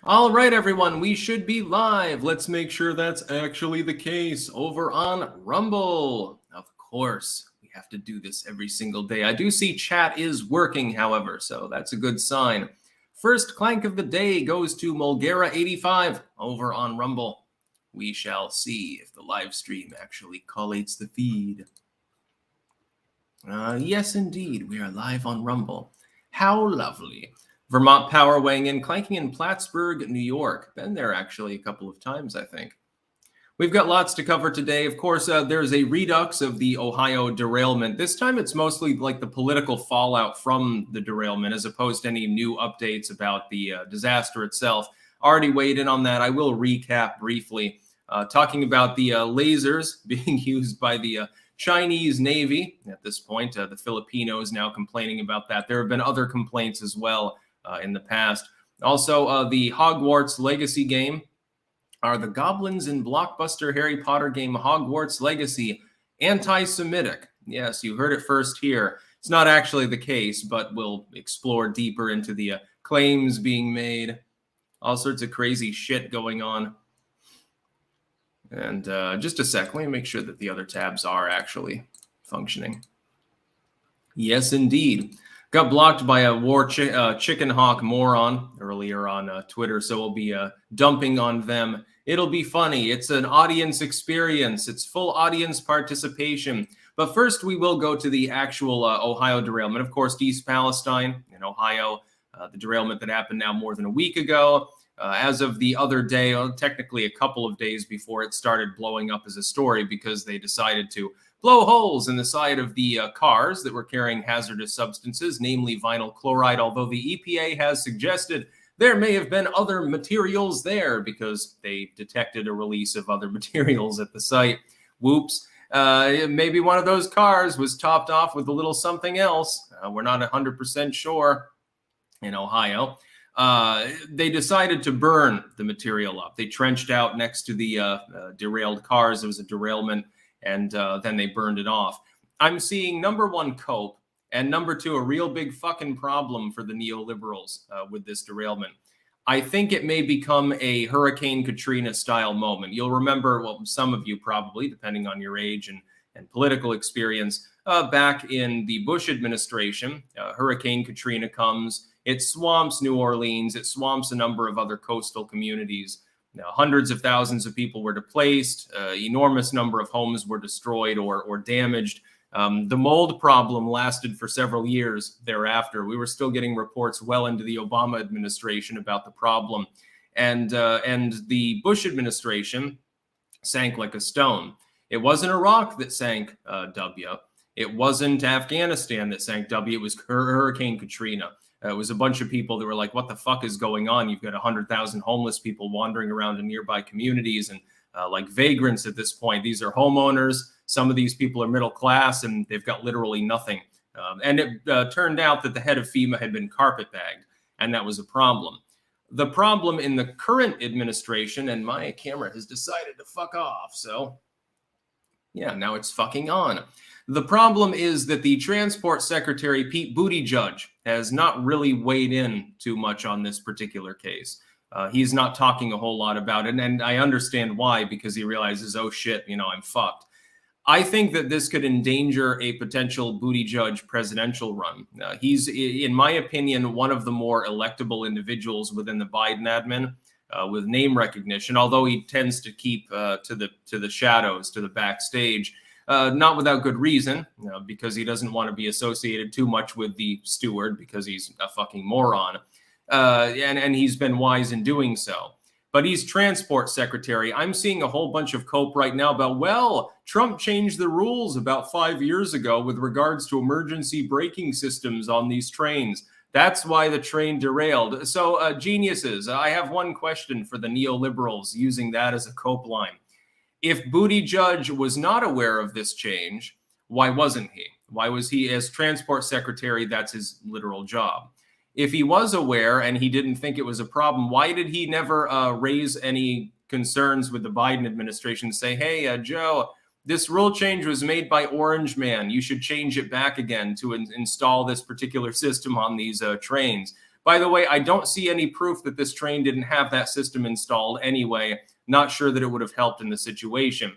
All right, everyone, we should be live. Let's make sure that's actually the case over on Rumble. Of course, we have to do this every single day. I do see chat is working, however, so that's a good sign. First clank of the day goes to Mulgera85 over on Rumble. We shall see if the live stream actually collates the feed. Yes, indeed, we are live on Rumble. How lovely. Vermont Power weighing in, clanking in Plattsburgh, New York. Been there actually a couple of times, I think. We've got lots to cover today. Of course, there's a redux of the Ohio derailment. This time it's mostly like the political fallout from the derailment as opposed to any new updates about the disaster itself. Already weighed in on that. I will recap briefly, talking about the lasers being used by the Chinese Navy at this point. The Filipinos now complaining about that. There have been other complaints as well in the past. Also, the Hogwarts Legacy game. Are the Goblins in blockbuster Harry Potter game Hogwarts Legacy anti-Semitic? Yes, you heard it first here. It's not actually the case, but we'll explore deeper into the claims being made. All sorts of crazy shit going on. And just a sec, let me make sure that the other tabs are actually functioning. Yes, indeed. Got blocked by a chicken hawk moron earlier on Twitter, so we'll be dumping on them. It'll be funny. It's an audience experience. It's full audience participation. But first, we will go to the actual Ohio derailment. Of course, East Palestine in Ohio, the derailment that happened now more than a week ago. As of the other day, technically a couple of days before it started blowing up as a story because they decided to blow holes in the side of the cars that were carrying hazardous substances, namely vinyl chloride, although the EPA has suggested there may have been other materials there because they detected a release of other materials at the site. Whoops. Maybe one of those cars was topped off with a little something else. We're not 100% sure in Ohio. They decided to burn the material up. They trenched out next to the derailed cars. It was a derailment. And then they burned it off. I'm seeing number one, cope, and number two, a real big fucking problem for the neoliberals with this derailment. I think it may become a Hurricane Katrina style moment. You'll remember, well, some of you probably, depending on your age and political experience, back in the Bush administration, Hurricane Katrina comes, it swamps New Orleans, it swamps a number of other coastal communities. Now, hundreds of thousands of people were displaced. Enormous number of homes were destroyed or damaged. The mold problem lasted for several years thereafter. We were still getting reports well into the Obama administration about the problem. And the Bush administration sank like a stone. It wasn't Iraq that sank W. It wasn't Afghanistan that sank W. It was Hurricane Katrina. It was a bunch of people that were like, what the fuck is going on? You've got 100,000 homeless people wandering around in nearby communities and like vagrants at this point. These are homeowners. Some of these people are middle class and they've got literally nothing. And it turned out that the head of FEMA had been carpetbagged, and that was a problem. The problem in the current administration, and my camera has decided to fuck off, so yeah, now it's fucking on. The problem is that the Transport Secretary, Pete Buttigieg, has not really weighed in too much on this particular case. He's not talking a whole lot about it, and I understand why, because he realizes, oh shit, I'm fucked. I think that this could endanger a potential Buttigieg presidential run. He's, in my opinion, one of the more electable individuals within the Biden admin with name recognition, although he tends to keep to the shadows, to the backstage. Not without good reason, because he doesn't want to be associated too much with the steward because he's a fucking moron. And he's been wise in doing so. But he's transport secretary. I'm seeing a whole bunch of cope right now about, well, Trump changed the rules about 5 years ago with regards to emergency braking systems on these trains. That's why the train derailed. So geniuses, I have one question for the neoliberals using that as a cope line. If Buttigieg was not aware of this change, why wasn't he? Why was he, as transport secretary, that's his literal job? If he was aware and he didn't think it was a problem, why did he never raise any concerns with the Biden administration? Say, hey, Joe, this rule change was made by Orange Man. You should change it back again to install this particular system on these trains. By the way, I don't see any proof that this train didn't have that system installed anyway. Not sure that it would have helped in the situation.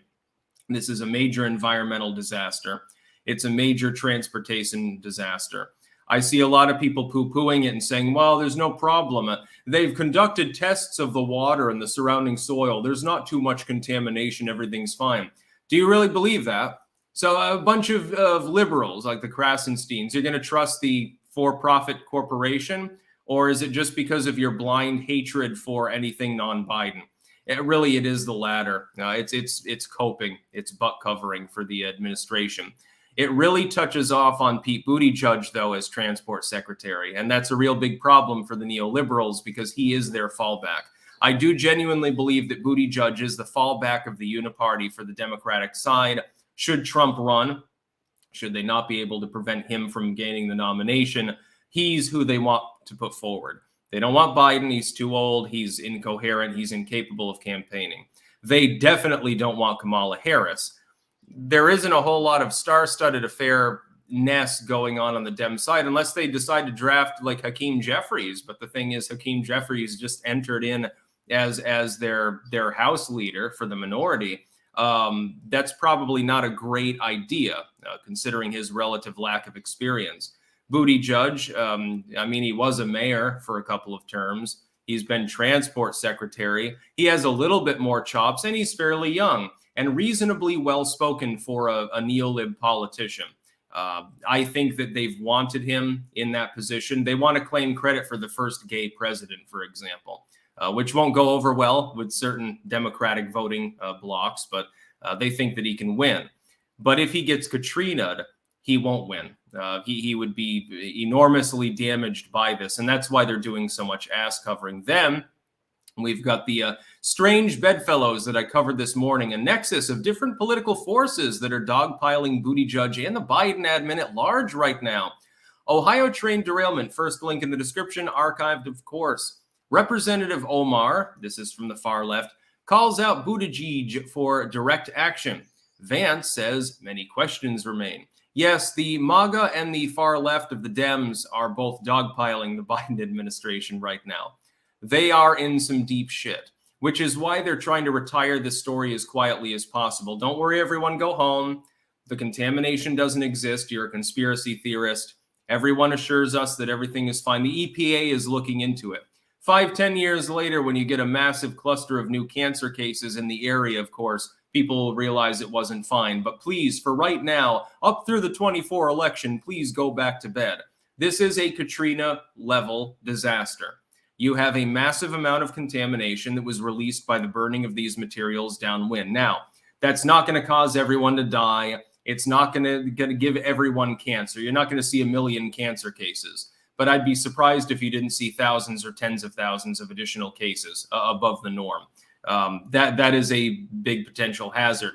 This is a major environmental disaster. It's a major transportation disaster. I see a lot of people poo-pooing it and saying, well, there's no problem. They've conducted tests of the water and the surrounding soil. There's not too much contamination. Everything's fine. Do you really believe that? So a bunch of liberals like the Krasensteins, you're going to trust the for-profit corporation, or is it just because of your blind hatred for anything non-Biden? It is the latter. It's coping. It's butt covering for the administration. It really touches off on Pete Buttigieg, though, as transport secretary. And that's a real big problem for the neoliberals because he is their fallback. I do genuinely believe that Buttigieg is the fallback of the uniparty for the Democratic side. Should Trump run, should they not be able to prevent him from gaining the nomination, he's who they want to put forward. They don't want Biden. He's too old. He's incoherent. He's incapable of campaigning. They definitely don't want Kamala Harris. There isn't a whole lot of star-studded affair-ness going on the Dem side unless they decide to draft like Hakeem Jeffries. But the thing is, Hakeem Jeffries just entered in as their House leader for the minority. That's probably not a great idea, considering his relative lack of experience. Buttigieg, he was a mayor for a couple of terms. He's been transport secretary. He has a little bit more chops, and he's fairly young and reasonably well-spoken for a neolib politician. I think that they've wanted him in that position. They want to claim credit for the first gay president, for example, which won't go over well with certain Democratic voting blocs, but they think that he can win. But if he gets Katrina'd, he won't win. He would be enormously damaged by this, and that's why they're doing so much ass covering. Then we've got the strange bedfellows that I covered this morning, a nexus of different political forces that are dogpiling Buttigieg and the Biden admin at large right now. Ohio train derailment, first link in the description, archived, of course. Representative Omar, this is from the far left, calls out Buttigieg for direct action. Vance says many questions remain. Yes, the MAGA and the far left of the Dems are both dogpiling the Biden administration right now. They are in some deep shit, which is why they're trying to retire this story as quietly as possible. Don't worry, everyone, go home. The contamination doesn't exist. You're a conspiracy theorist. Everyone assures us that everything is fine. The EPA is looking into it. 5-10 years later, when you get a massive cluster of new cancer cases in the area, of course, people will realize it wasn't fine. But please, for right now, up through the 24 election, please go back to bed. This is a Katrina-level disaster. You have a massive amount of contamination that was released by the burning of these materials downwind. Now, that's not going to cause everyone to die. It's not going to give everyone cancer. You're not going to see 1 million cancer cases. But I'd be surprised if you didn't see thousands or tens of thousands of additional cases above the norm. That is a big potential hazard.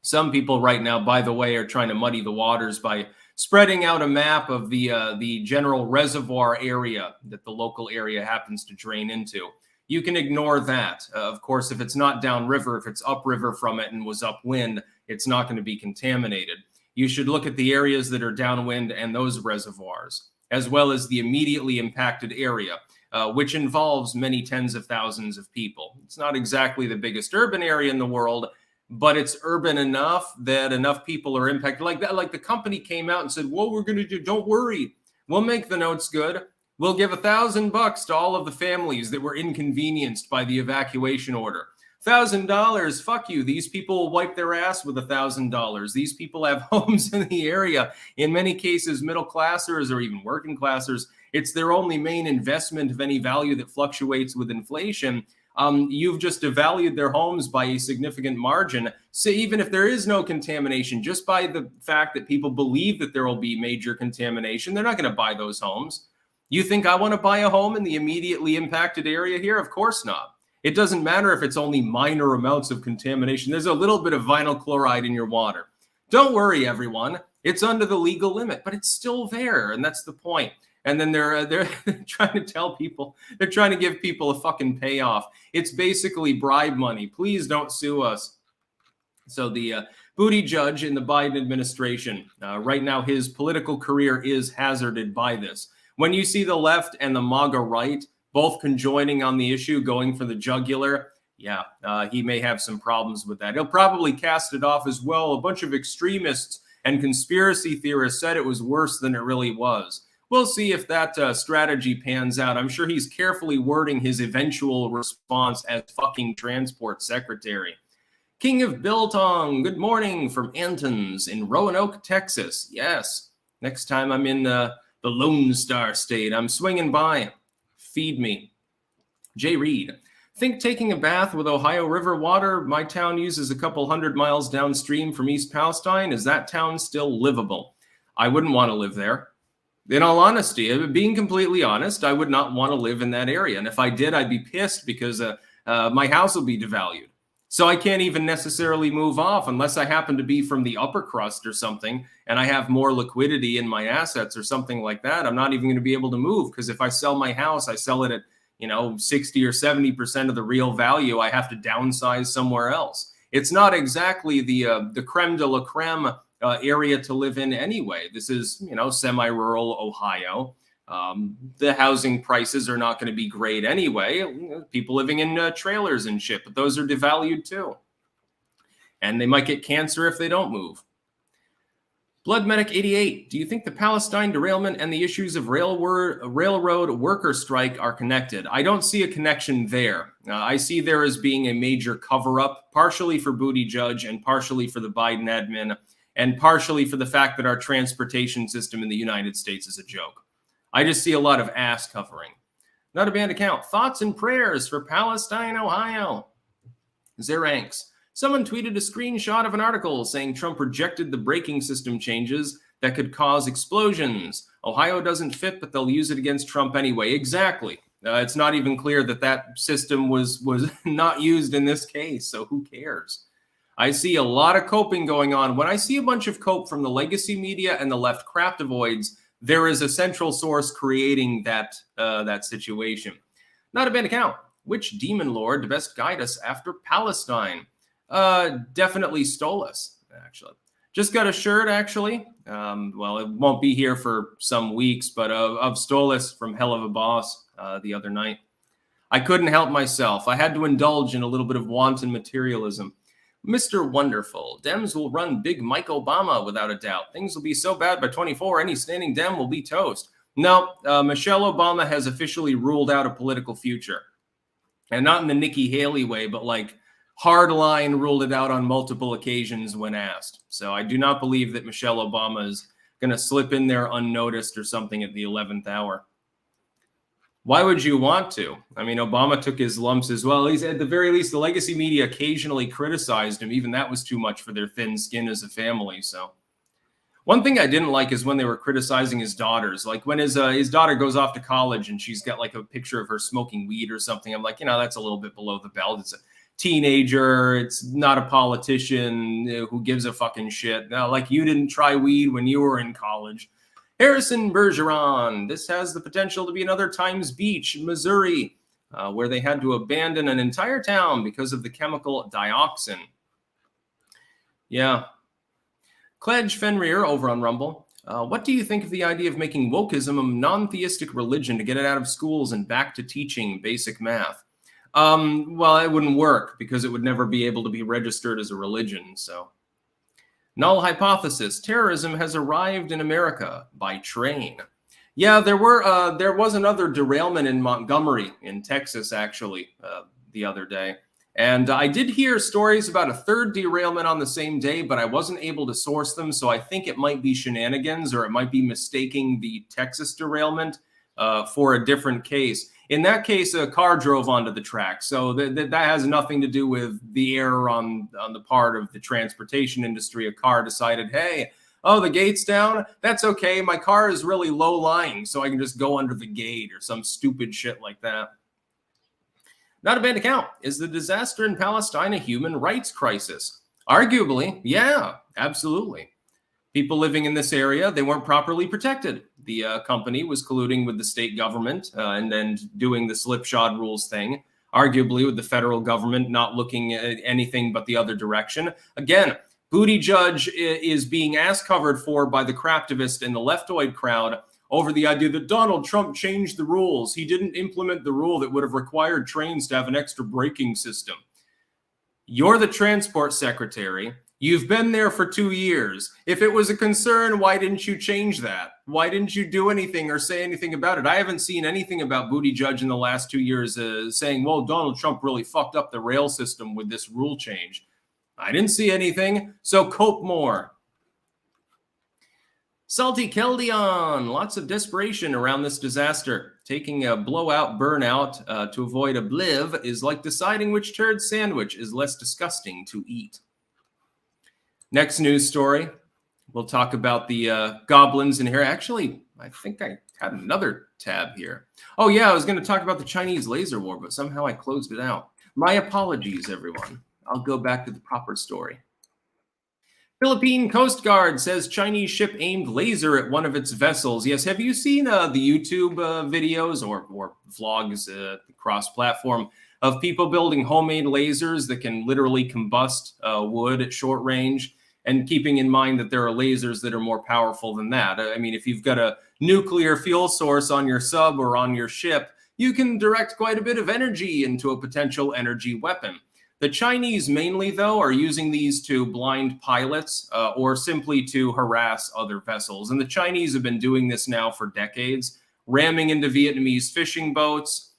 Some people right now, by the way, are trying to muddy the waters by spreading out a map of the general reservoir area that the local area happens to drain into. You can ignore that. Of course, if it's not downriver, if it's upriver from it and was upwind, it's not going to be contaminated. You should look at the areas that are downwind and those reservoirs, as well as the immediately impacted area, which involves many tens of thousands of people. It's not exactly the biggest urban area in the world, but it's urban enough that enough people are impacted. Like that, like the company came out and said, "What we're going to do, don't worry. We'll make the notes good. We'll give $1,000 to all of the families that were inconvenienced by the evacuation order. $1,000, fuck you. These people will wipe their ass with $1,000. These people have homes in the area. In many cases, middle classers or even working classers, it's their only main investment of any value that fluctuates with inflation. You've just devalued their homes by a significant margin. So even if there is no contamination, just by the fact that people believe that there will be major contamination, they're not going to buy those homes. You think I want to buy a home in the immediately impacted area here? Of course not. It doesn't matter if it's only minor amounts of contamination. There's a little bit of vinyl chloride in your water. Don't worry, everyone. It's under the legal limit, but it's still there, and that's the point. And then they're trying to tell people, they're trying to give people a fucking payoff. It's basically bribe money. Please don't sue us. So the Buttigieg in the Biden administration, right now his political career is hazarded by this. When you see the left and the MAGA right both conjoining on the issue, going for the jugular, yeah, he may have some problems with that. He'll probably cast it off as, well, a bunch of extremists and conspiracy theorists said it was worse than it really was. We'll see if that strategy pans out. I'm sure he's carefully wording his eventual response as fucking transport secretary. King of Biltong, good morning from Antons in Roanoke, Texas. Yes, next time I'm in the Lone Star State, I'm swinging by. Feed me. Jay Reed, think taking a bath with Ohio River water my town uses a couple 100 miles downstream from East Palestine, is that town still livable? I wouldn't want to live there. In all honesty, being completely honest, I would not want to live in that area. And if I did, I'd be pissed because my house will be devalued. So I can't even necessarily move off unless I happen to be from the upper crust or something and I have more liquidity in my assets or something like that. I'm not even going to be able to move because if I sell my house, I sell it at 60 or 70% of the real value. I have to downsize somewhere else. It's not exactly the creme de la creme area to live in anyway. This is, semi-rural Ohio. The housing prices are not going to be great anyway. People living in trailers and shit, but those are devalued too. And they might get cancer if they don't move. Blood Medic 88, do you think the Palestine derailment and the issues of railroad worker strike are connected? I don't see a connection there. I see there as being a major cover-up, partially for Buttigieg and partially for the Biden admin, and partially for the fact that our transportation system in the United States is a joke. I just see a lot of ass covering. Not a banned account. Thoughts and prayers for Palestine, Ohio. Zeranks. Someone tweeted a screenshot of an article saying Trump rejected the braking system changes that could cause explosions. Ohio doesn't fit, but they'll use it against Trump anyway. Exactly. It's not even clear that that system was not used in this case, so who cares? I see a lot of coping going on. When I see a bunch of cope from the legacy media and the left craptoids, there is a central source creating that situation. Not a banned account. Which demon lord to best guide us after Palestine? Definitely Stolas, actually. Just got a shirt, actually. Well, it won't be here for some weeks, but of Stolas from Hell of a Boss the other night. I couldn't help myself. I had to indulge in a little bit of wanton materialism. Mr. Wonderful, Dems will run big Mike Obama without a doubt. Things will be so bad by 24, any standing Dem will be toast. No, Michelle Obama has officially ruled out a political future. And not in the Nikki Haley way, but like hardline ruled it out on multiple occasions when asked. So I do not believe that Michelle Obama is going to slip in there unnoticed or something at the 11th hour. Why would you want to? I mean, Obama took his lumps as well. He's at the very least, the legacy media occasionally criticized him. Even that was too much for their thin skin as a family. So one thing I didn't like is when they were criticizing his daughters. Like when his daughter goes off to college and she's got like a picture of her smoking weed or something. I'm like, that's a little bit below the belt. It's a teenager. It's not a politician who gives a fucking shit. Like you didn't try weed when you were in college. Harrison Bergeron, this has the potential to be another Times Beach, Missouri, where they had to abandon an entire town because of the chemical dioxin. Yeah. Cledge Fenrir over on Rumble. What do you think of the idea of making wokeism a non-theistic religion to get it out of schools and back to teaching basic math? Well, it wouldn't work because it would never be able to be registered as a religion, so... Null hypothesis, terrorism has arrived in America by train. Yeah, there was another derailment in Montgomery in Texas, actually, the other day. And I did hear stories about a third derailment on the same day, but I wasn't able to source them. So I think it might be shenanigans or it might be mistaking the Texas derailment for a different case. In that case, a car drove onto the track. So that has nothing to do with the error on the part of the transportation industry. A car decided, hey, the gate's down. That's okay. My car is really low lying, so I can just go under the gate or some stupid shit like that. Not a banned account. Is the disaster in Palestine a human rights crisis? Arguably, yeah, absolutely. People living in this area, they weren't properly protected. The company was colluding with the state government and then doing the slipshod rules thing, arguably with the federal government not looking at anything but the other direction. Again, Buttigieg is being ass covered for by the craptivist and the leftoid crowd over the idea that Donald Trump changed the rules. He didn't implement the rule that would have required trains to have an extra braking system. You're the transport secretary. You've been there for 2 years. If it was a concern, why didn't you change that? Why didn't you do anything or say anything about it? I haven't seen anything about Buttigieg in the last 2 years saying, well, Donald Trump really fucked up the rail system with this rule change. I didn't see anything, so cope more. Salty Keldion, lots of desperation around this disaster. Taking a blowout burnout to avoid a bliv is like deciding which turd sandwich is less disgusting to eat. Next news story, we'll talk about the goblins in here. Actually, I think I had another tab here. Oh yeah, I was going to talk about the Chinese laser war, but somehow I closed it out. My apologies, everyone. I'll go back to the proper story. Philippine Coast Guard says Chinese ship aimed laser at one of its vessels. Yes, have you seen the YouTube videos or vlogs cross-platform of people building homemade lasers that can literally combust wood at short range? And keeping in mind that there are lasers that are more powerful than that. I mean, if you've got a nuclear fuel source on your sub or on your ship, you can direct quite a bit of energy into a potential energy weapon. The Chinese mainly, though, are using these to blind pilots or simply to harass other vessels. And the Chinese have been doing this now for decades, ramming into Vietnamese fishing boats.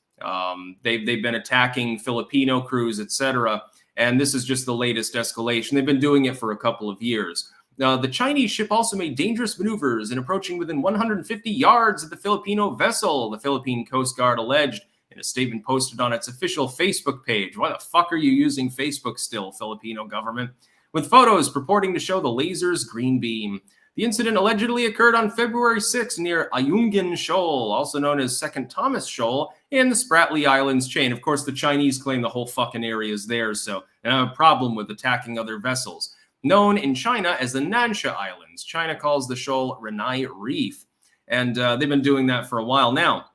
They've been attacking Filipino crews, etc. And this is just the latest escalation. They've been doing it for a couple of years. The Chinese ship also made dangerous maneuvers in approaching within 150 yards of the Filipino vessel, the Philippine Coast Guard alleged in a statement posted on its official Facebook page. Why the fuck are you using Facebook still, Filipino government? With photos purporting to show the laser's green beam. The incident allegedly occurred on February 6 near Ayungin Shoal, also known as Second Thomas Shoal, in the Spratly Islands chain. Of course, the Chinese claim the whole fucking area is theirs, so they don't have a problem with attacking other vessels. Known in China as the Nansha Islands, China calls the shoal Renai Reef, and they've been doing that for a while now.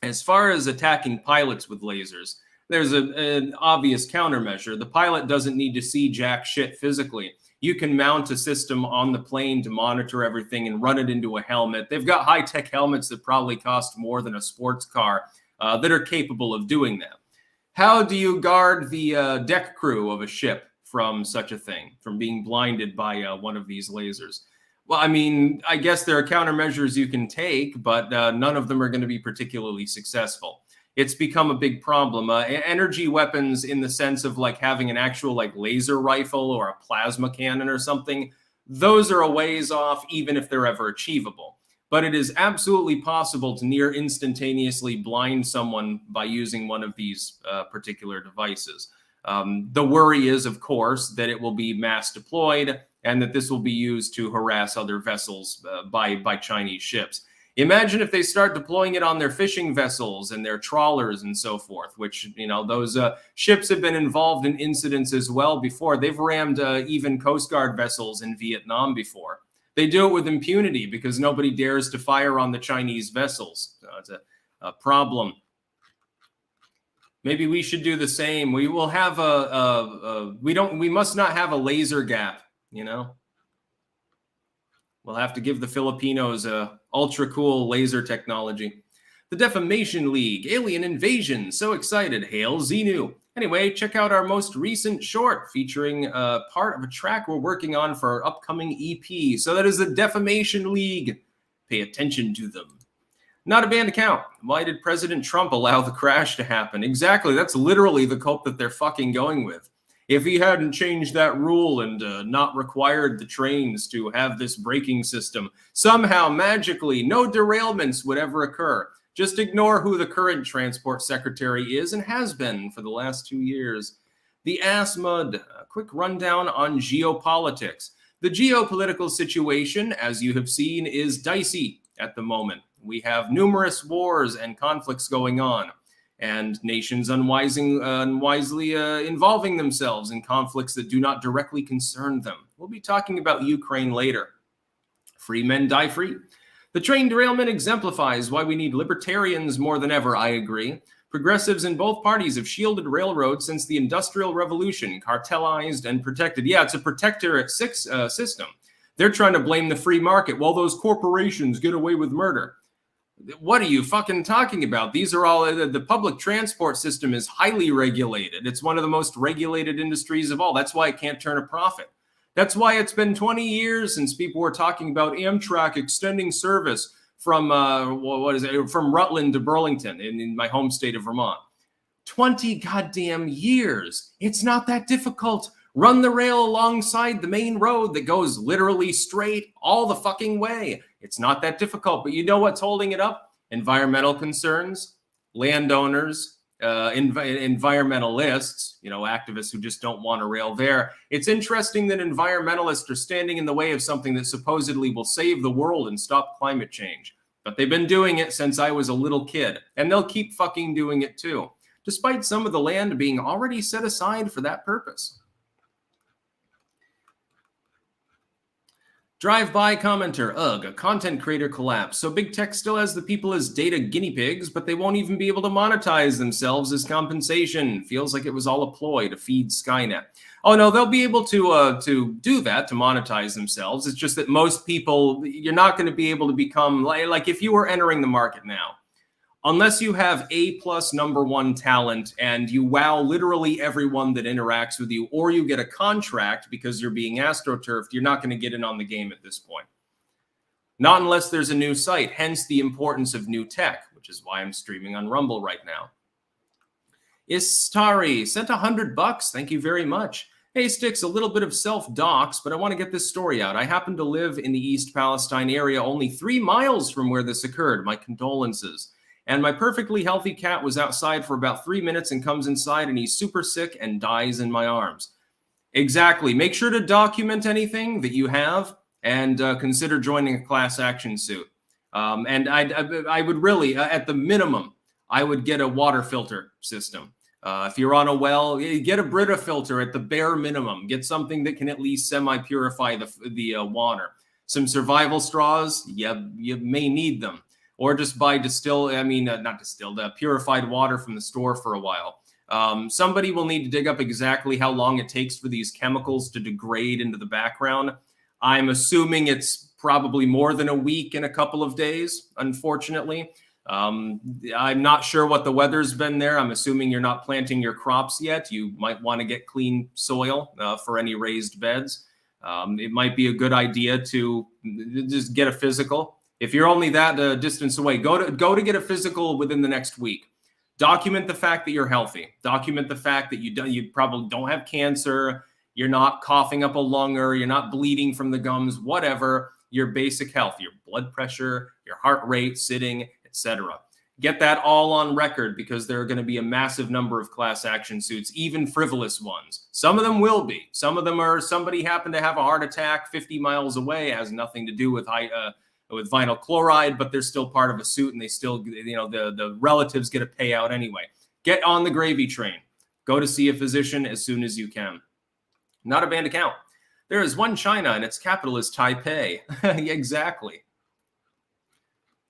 As far as attacking pilots with lasers, there's an obvious countermeasure. The pilot doesn't need to see jack shit physically. You can mount a system on the plane to monitor everything and run it into a helmet. They've got high-tech helmets that probably cost more than a sports car that are capable of doing that. How do you guard the deck crew of a ship from such a thing, from being blinded by one of these lasers? Well, I mean, I guess there are countermeasures you can take, but none of them are going to be particularly successful. It's become a big problem. Energy weapons in the sense of like having an actual like laser rifle or a plasma cannon or something, those are a ways off even if they're ever achievable. But it is absolutely possible to near instantaneously blind someone by using one of these particular devices. The worry is, of course, that it will be mass deployed and that this will be used to harass other vessels by Chinese ships. Imagine if they start deploying it on their fishing vessels and their trawlers and so forth, which, you know, those ships have been involved in incidents as well before. They've rammed even Coast Guard vessels in Vietnam before. They do it with impunity because nobody dares to fire on the Chinese vessels. It's a problem. Maybe we should do the same. We will have we must not have a laser gap, you know? We'll have to give the Filipinos a ultra cool laser technology. The Defamation League, Alien Invasion, so excited, hail Xenu. Anyway, check out our most recent short featuring part of a track we're working on for our upcoming EP. So that is the Defamation League. Pay attention to them. Not a banned account. Why did President Trump allow the crash to happen? Exactly, that's literally the cope that they're fucking going with. If he hadn't changed that rule and not required the trains to have this braking system, somehow, magically, no derailments would ever occur. Just ignore who the current transport secretary is and has been for the last 2 years. The Ass Mud, a quick rundown on geopolitics. The geopolitical situation, as you have seen, is dicey at the moment. We have numerous wars and conflicts going on, and nations unwisely involving themselves in conflicts that do not directly concern them. We'll be talking about Ukraine later. Free men die free. The train derailment exemplifies why we need libertarians more than ever, I agree. Progressives in both parties have shielded railroads since the Industrial Revolution, cartelized and protected. Yeah, it's a protectorate system. They're trying to blame the free market while those corporations get away with murder. What are you fucking talking about? These are all, the public transport system is highly regulated. It's one of the most regulated industries of all. That's why it can't turn a profit. That's why it's been 20 years since people were talking about Amtrak extending service from from Rutland to Burlington in my home state of Vermont. 20 goddamn years. It's not that difficult. Run the rail alongside the main road that goes literally straight all the fucking way. It's not that difficult, but you know what's holding it up? Environmental concerns, landowners, environmentalists, activists who just don't want a rail there. It's interesting that environmentalists are standing in the way of something that supposedly will save the world and stop climate change. But they've been doing it since I was a little kid, and they'll keep fucking doing it too, despite some of the land being already set aside for that purpose. Drive-by commenter, ugh, a content creator collapse. So big tech still has the people as data guinea pigs, but they won't even be able to monetize themselves as compensation. Feels like it was all a ploy to feed Skynet. Oh no, they'll be able to do that, to monetize themselves. It's just that most people, you're not going to be able to become, like if you were entering the market now, unless you have A+ #1 talent and you wow literally everyone that interacts with you, or you get a contract because you're being astroturfed, you're not going to get in on the game at this point. Not unless there's a new site, hence the importance of new tech, which is why I'm streaming on Rumble right now. Istari sent $100. Thank you very much. Hey, Sticks, a little bit of self-dox, but I want to get this story out. I happen to live in the East Palestine area, only 3 miles from where this occurred. My condolences. And my perfectly healthy cat was outside for about 3 minutes and comes inside and he's super sick and dies in my arms. Exactly. Make sure to document anything that you have and consider joining a class action suit. And I would really, at the minimum, I would get a water filter system. If you're on a well, get a Brita filter at the bare minimum. Get something that can at least semi-purify the water. Some survival straws, you may need them. Or just buy purified water from the store for a while. Somebody will need to dig up exactly how long it takes for these chemicals to degrade into the background. I'm assuming it's probably more than a week and a couple of days, unfortunately. I'm not sure what the weather's been there. I'm assuming you're not planting your crops yet. You might want to get clean soil for any raised beds. It might be a good idea to just get a physical. If you're only that distance away, go to get a physical within the next week. Document the fact that you're healthy. Document the fact that you probably don't have cancer. You're not coughing up a lung, or you're not bleeding from the gums, whatever. Your basic health, your blood pressure, your heart rate, sitting, etc. Get that all on record, because there are going to be a massive number of class action suits, even frivolous ones. Some of them will be. Some of them are somebody happened to have a heart attack 50 miles away, has nothing to do with vinyl chloride, but they're still part of a suit, and they still, the relatives get a payout anyway. Get on the gravy train. Go to see a physician as soon as you can. Not a banned account. There is one China, and its capital is Taipei. Exactly.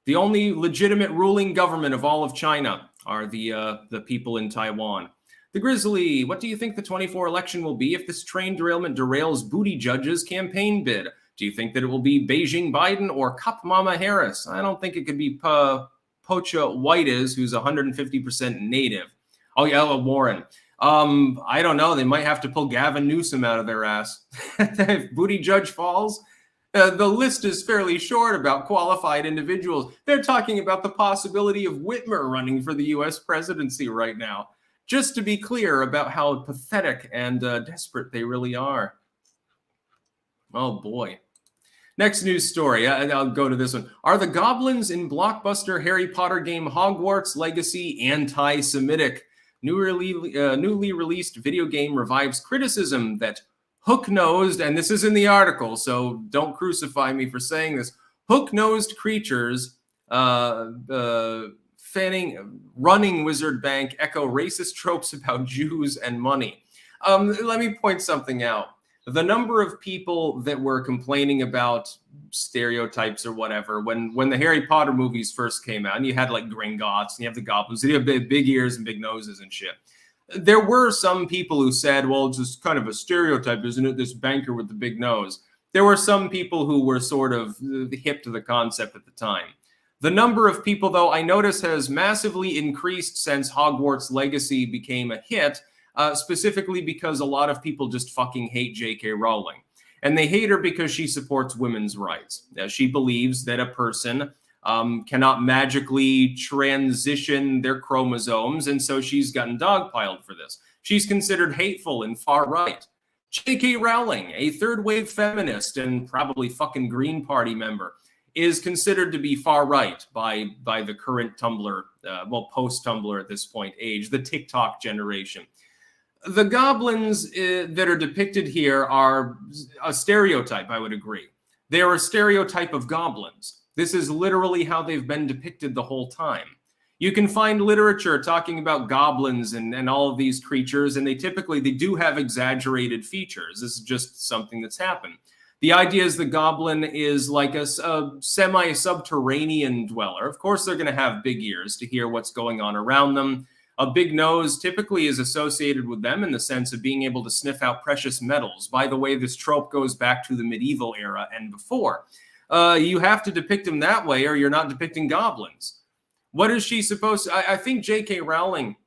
The only legitimate ruling government of all of China are the people in Taiwan. The Grizzly, what do you think the 24 election will be if this train derailment derails Booty Judge's campaign bid? Do you think that it will be Beijing Biden or Cup Mama Harris? I don't think it could be Pocha Whites, who's 150% native. Oh, yeah, Warren. I don't know. They might have to pull Gavin Newsom out of their ass. If Booty Judge falls, the list is fairly short about qualified individuals. They're talking about the possibility of Whitmer running for the U.S. presidency right now, just to be clear about how pathetic and desperate they really are. Oh, boy. Next news story. I'll go to this one. Are the goblins in blockbuster Harry Potter game Hogwarts Legacy anti-Semitic? Newly released video game revives criticism that hook-nosed, and this is in the article, so don't crucify me for saying this, hook-nosed creatures running wizard bank echo racist tropes about Jews and money. Let me point something out. The number of people that were complaining about stereotypes or whatever when the Harry Potter movies first came out, and you had like Gringotts and you have the goblins, and you have big ears and big noses and shit. There were some people who said, well, it's just kind of a stereotype, isn't it? This banker with the big nose. There were some people who were sort of hip to the concept at the time. The number of people, though, I notice has massively increased since Hogwarts Legacy became a hit, specifically because a lot of people just fucking hate J.K. Rowling. And they hate her because she supports women's rights. She believes that a person cannot magically transition their chromosomes, and so she's gotten dogpiled for this. She's considered hateful and far right. J.K. Rowling, a third-wave feminist and probably fucking Green Party member, is considered to be far right by the current Tumblr, post-Tumblr at this point age, the TikTok generation. The goblins that are depicted here are a stereotype, I would agree. They are a stereotype of goblins. This is literally how they've been depicted the whole time. You can find literature talking about goblins and all of these creatures, and they do have exaggerated features. This is just something that's happened. The idea is the goblin is like a semi-subterranean dweller. Of course, they're going to have big ears to hear what's going on around them. A big nose typically is associated with them in the sense of being able to sniff out precious metals. By the way, this trope goes back to the medieval era and before. You have to depict them that way or you're not depicting goblins. What is she supposed to... I think J.K. Rowling,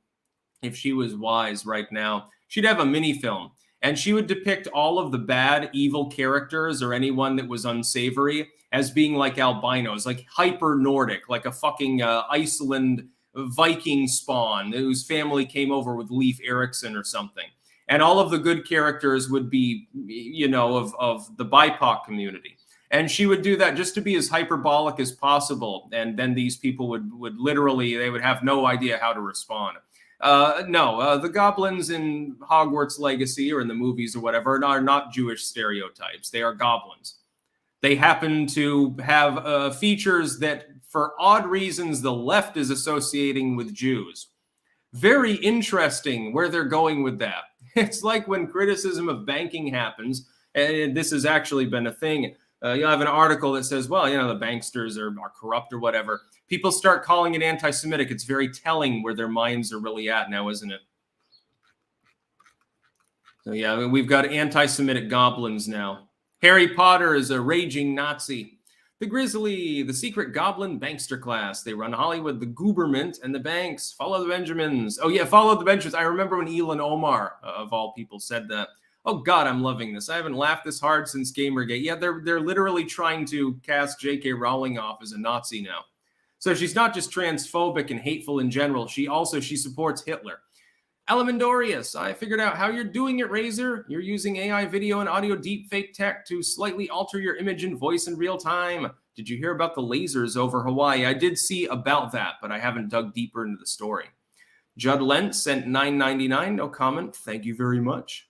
if she was wise right now, she'd have a mini-film. And she would depict all of the bad, evil characters or anyone that was unsavory as being like albinos, like hyper-Nordic, like a fucking Iceland Viking spawn whose family came over with Leif Erikson or something. And all of the good characters would be, you know, of the BIPOC community. And she would do that just to be as hyperbolic as possible. And then these people would literally, they would have no idea how to respond. The goblins in Hogwarts Legacy or in the movies or whatever are not Jewish stereotypes. They are goblins. They happen to have features that, for odd reasons, the left is associating with Jews. Very interesting where they're going with that. It's like when criticism of banking happens, and this has actually been a thing. You'll have an article that says, well, you know, the banksters are corrupt or whatever. People start calling it anti-Semitic. It's very telling where their minds are really at now, isn't it? So, yeah, I mean, we've got anti-Semitic goblins now. Harry Potter is a raging Nazi. The Grizzly, the secret goblin bankster class. They run Hollywood, the Gooberment, and the banks. Follow the Benjamins. Oh, yeah, follow the Benjamins. I remember when Elon Omar, of all people, said that. Oh, God, I'm loving this. I haven't laughed this hard since Gamergate. Yeah, they're literally trying to cast J.K. Rowling off as a Nazi now. So she's not just transphobic and hateful in general. She supports Hitler. Alamandorius, I figured out how you're doing it, Razor. You're using AI video and audio deepfake tech to slightly alter your image and voice in real time. Did you hear about the lasers over Hawaii? I did see about that, but I haven't dug deeper into the story. Judd Lent sent $9.99. No comment. Thank you very much.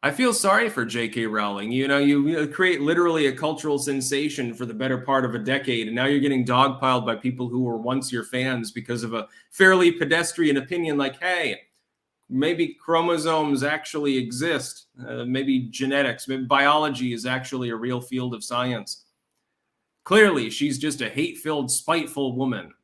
I feel sorry for J.K. Rowling. You know, you create literally a cultural sensation for the better part of a decade, and now you're getting dogpiled by people who were once your fans because of a fairly pedestrian opinion like, hey, maybe chromosomes actually exist. Maybe genetics, maybe biology is actually a real field of science. Clearly, she's just a hate-filled, spiteful woman.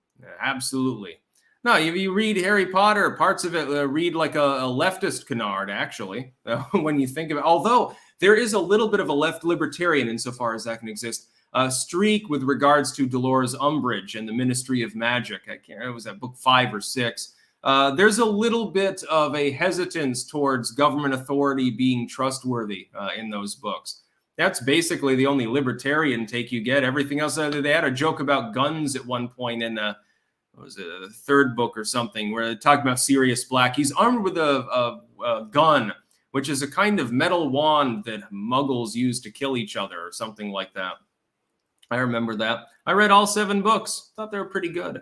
Absolutely. No, if you read Harry Potter, parts of it read like a leftist canard, actually, when you think of it. Although there is a little bit of a left libertarian, insofar as that can exist, streak with regards to Dolores Umbridge and the Ministry of Magic. I can't remember, was that book 5 or 6? There's a little bit of a hesitance towards government authority being trustworthy in those books. That's basically the only libertarian take you get. Everything else, they had a joke about guns at one point in was it the third book or something, where they talk about Sirius Black. He's armed with a gun, which is a kind of metal wand that muggles use to kill each other or something like that. I remember that. I read all 7 books. Thought they were pretty good.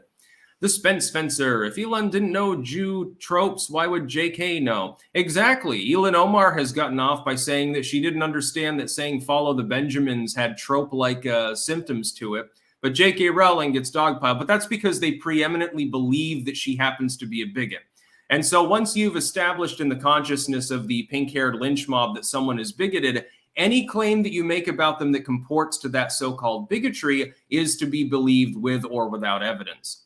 The Spence Fencer. If Elon didn't know Jew tropes, why would JK know? Exactly. Elon Omar has gotten off by saying that she didn't understand that saying follow the Benjamins had trope-like symptoms to it. But J.K. Rowling gets dogpiled, but that's because they preeminently believe that she happens to be a bigot. And so once you've established in the consciousness of the pink-haired lynch mob that someone is bigoted, any claim that you make about them that comports to that so-called bigotry is to be believed with or without evidence.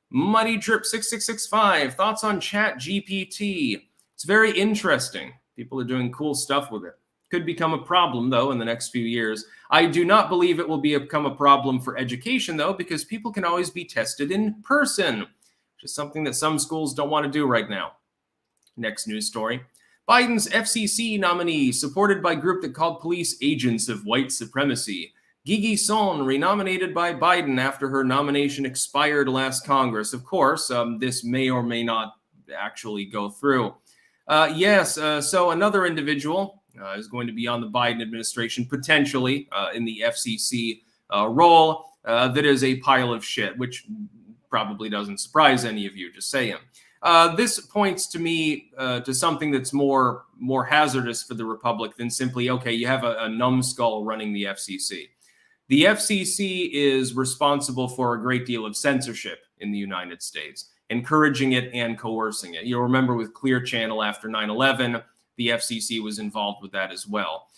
Muddy Drip 6665, thoughts on Chat GPT? It's very interesting. People are doing cool stuff with it. Could become a problem, though, in the next few years. I do not believe it will become a problem for education, though, because people can always be tested in person, which is something that some schools don't want to do right now. Next news story. Biden's FCC nominee, supported by group that called police agents of white supremacy. Gigi Son, renominated by Biden after her nomination expired last Congress. Of course, this may or may not actually go through. So another individual is going to be on the Biden administration, potentially in the FCC role. That is a pile of shit, which probably doesn't surprise any of you, just saying. This points to me to something that's more hazardous for the Republic than simply, okay, you have a numbskull running the FCC. The FCC is responsible for a great deal of censorship in the United States, encouraging it and coercing it. You'll remember with Clear Channel after 9/11, the FCC was involved with that as well.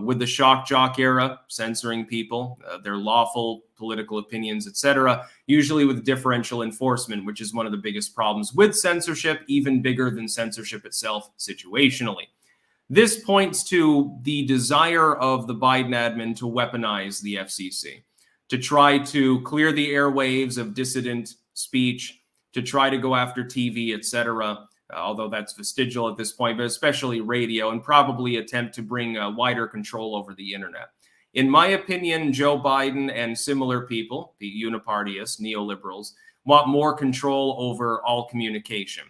With the shock jock era, censoring people, their lawful political opinions, etc., usually with differential enforcement, which is one of the biggest problems with censorship, even bigger than censorship itself situationally. This points to the desire of the Biden admin to weaponize the FCC, to try to clear the airwaves of dissident speech, to try to go after TV, etc., although that's vestigial at this point, but especially radio, and probably attempt to bring wider control over the internet. In my opinion, Joe Biden and similar people, the unipartyists, neoliberals, want more control over all communication.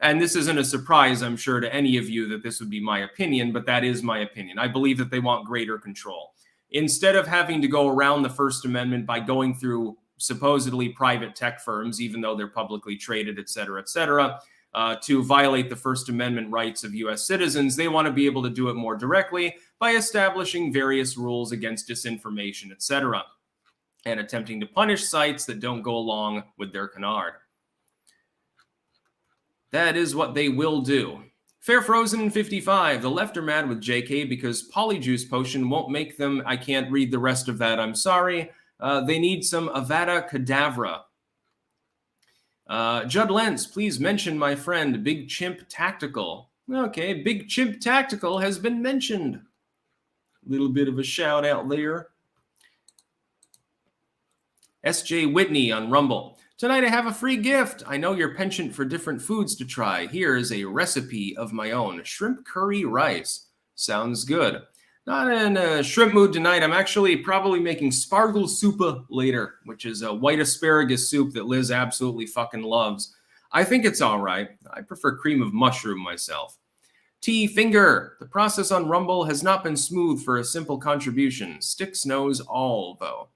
And this isn't a surprise, I'm sure, to any of you that this would be my opinion, but that is my opinion. I believe that they want greater control. Instead of having to go around the First Amendment by going through supposedly private tech firms, even though they're publicly traded, et cetera, to violate the First Amendment rights of U.S. citizens, they want to be able to do it more directly by establishing various rules against disinformation, etc., and attempting to punish sites that don't go along with their canard. That is what they will do. Fair Frozen 55, the left are mad with JK because Polyjuice Potion won't make them. I can't read the rest of that, I'm sorry. They need some Avada Kedavra. Judd Lentz, please mention my friend Big Chimp Tactical. Okay, Big Chimp Tactical has been mentioned. A little bit of a shout out there. SJ Whitney on Rumble. Tonight I have a free gift. I know you're penchant for different foods to try. Here is a recipe of my own. Shrimp curry rice. Sounds good. Not in a shrimp mood tonight. I'm actually probably making spargel soup later, which is a white asparagus soup that Liz absolutely fucking loves. I think it's all right. I prefer cream of mushroom myself. T Finger. The process on Rumble has not been smooth for a simple contribution. Styx knows all, though.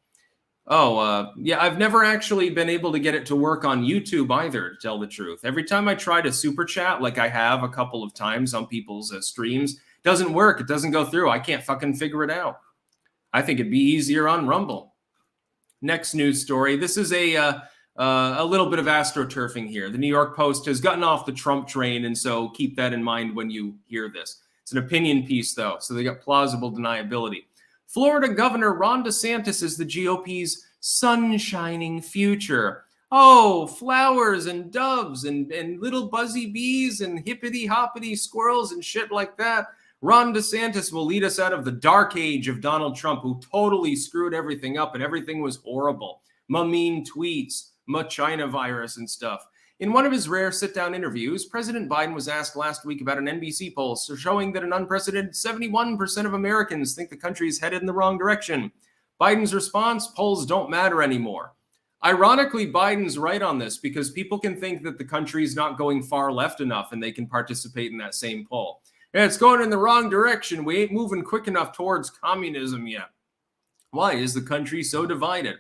Yeah, I've never actually been able to get it to work on YouTube either, to tell the truth. Every time I try to super chat, like I have a couple of times on people's streams, doesn't work. It doesn't go through. I can't fucking figure it out. I think it'd be easier on Rumble. Next news story. This is a little bit of astroturfing here. The New York Post has gotten off the Trump train, and so keep that in mind when you hear this. It's an opinion piece, though, so they got plausible deniability. Florida Governor Ron DeSantis is the GOP's sunshining future. Oh, flowers and doves and little buzzy bees and hippity-hoppity squirrels and shit like that. Ron DeSantis will lead us out of the dark age of Donald Trump, who totally screwed everything up and everything was horrible. Ma mean tweets, ma China virus and stuff. In one of his rare sit-down interviews, President Biden was asked last week about an NBC poll showing that an unprecedented 71% of Americans think the country is headed in the wrong direction. Biden's response, polls don't matter anymore. Ironically, Biden's right on this because people can think that the country is not going far left enough and they can participate in that same poll. Yeah, it's going in the wrong direction. We ain't moving quick enough towards communism yet. Why is the country so divided?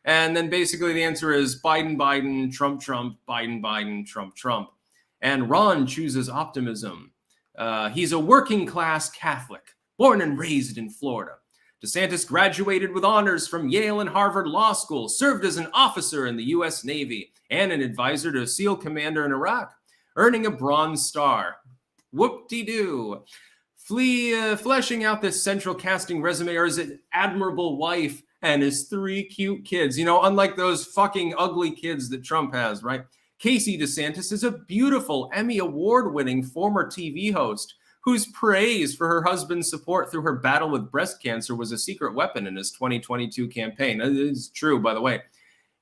And then basically the answer is Biden, Biden, Trump, Trump, Biden, Biden, Trump, Trump. And Ron chooses optimism. He's a working class Catholic, born and raised in Florida. DeSantis graduated with honors from Yale and Harvard Law School, served as an officer in the U.S. Navy, and an advisor to a SEAL commander in Iraq, earning a Bronze Star. Whoop-de-doo. Fleshing out this central casting resume are his admirable wife and his 3 cute kids. You know, unlike those fucking ugly kids that Trump has, right? Casey DeSantis is a beautiful Emmy Award-winning former TV host whose praise for her husband's support through her battle with breast cancer was a secret weapon in his 2022 campaign. It is true, by the way.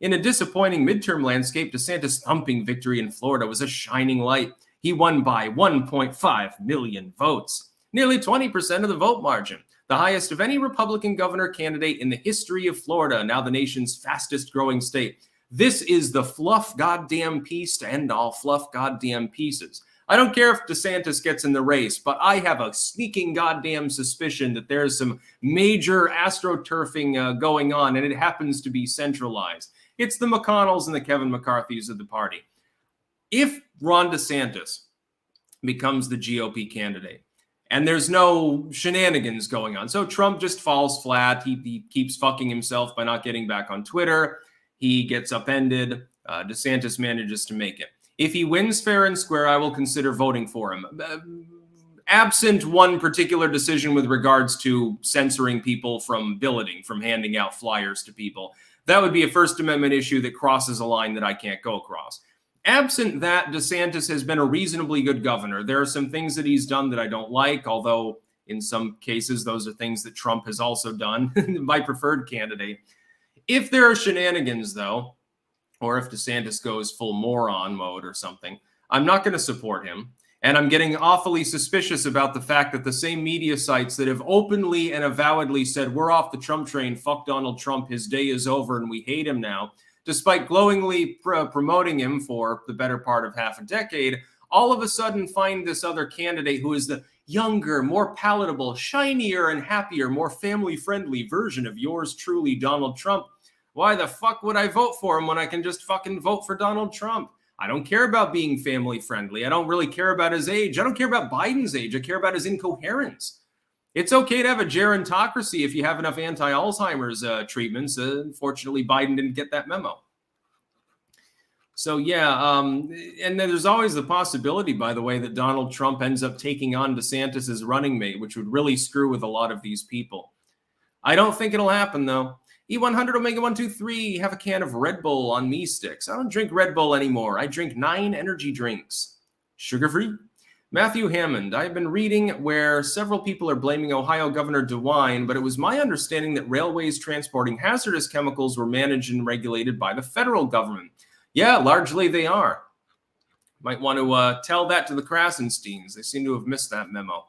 In a disappointing midterm landscape, DeSantis' thumping victory in Florida was a shining light. He won by 1.5 million votes, nearly 20% of the vote margin, the highest of any Republican governor candidate in the history of Florida, now the nation's fastest growing state. This is the fluff goddamn piece to end all fluff goddamn pieces. I don't care if DeSantis gets in the race, but I have a sneaking goddamn suspicion that there's some major astroturfing going on, and it happens to be centralized. It's the McConnells and the Kevin McCarthys of the party. If Ron DeSantis becomes the GOP candidate, and there's no shenanigans going on, so Trump just falls flat, he keeps fucking himself by not getting back on Twitter, he gets upended, DeSantis manages to make it. If he wins fair and square, I will consider voting for him. Absent one particular decision with regards to censoring people from billeting, from handing out flyers to people, that would be a First Amendment issue that crosses a line that I can't go across. Absent that, DeSantis has been a reasonably good governor. There are some things that he's done that I don't like, although in some cases those are things that Trump has also done, my preferred candidate. If there are shenanigans, though, or if DeSantis goes full moron mode or something, I'm not going to support him. And I'm getting awfully suspicious about the fact that the same media sites that have openly and avowedly said, we're off the Trump train, fuck Donald Trump, his day is over, and we hate him now, despite glowingly promoting him for the better part of half a decade, all of a sudden find this other candidate who is the younger, more palatable, shinier and happier, more family-friendly version of yours truly, Donald Trump. Why the fuck would I vote for him when I can just fucking vote for Donald Trump? I don't care about being family-friendly. I don't really care about his age. I don't care about Biden's age. I care about his incoherence. It's okay to have a gerontocracy if you have enough anti-Alzheimer's treatments. Unfortunately, Biden didn't get that memo. So, yeah, and then there's always the possibility, by the way, that Donald Trump ends up taking on DeSantis as running mate, which would really screw with a lot of these people. I don't think it'll happen, though. E100 Omega 123, have a can of Red Bull on me sticks. I don't drink Red Bull anymore. I drink 9 energy drinks. Sugar-free. Matthew Hammond, I have been reading where several people are blaming Ohio Governor DeWine, but it was my understanding that railways transporting hazardous chemicals were managed and regulated by the federal government. Yeah, largely they are. Might want to tell that to the Krasensteins. They seem to have missed that memo.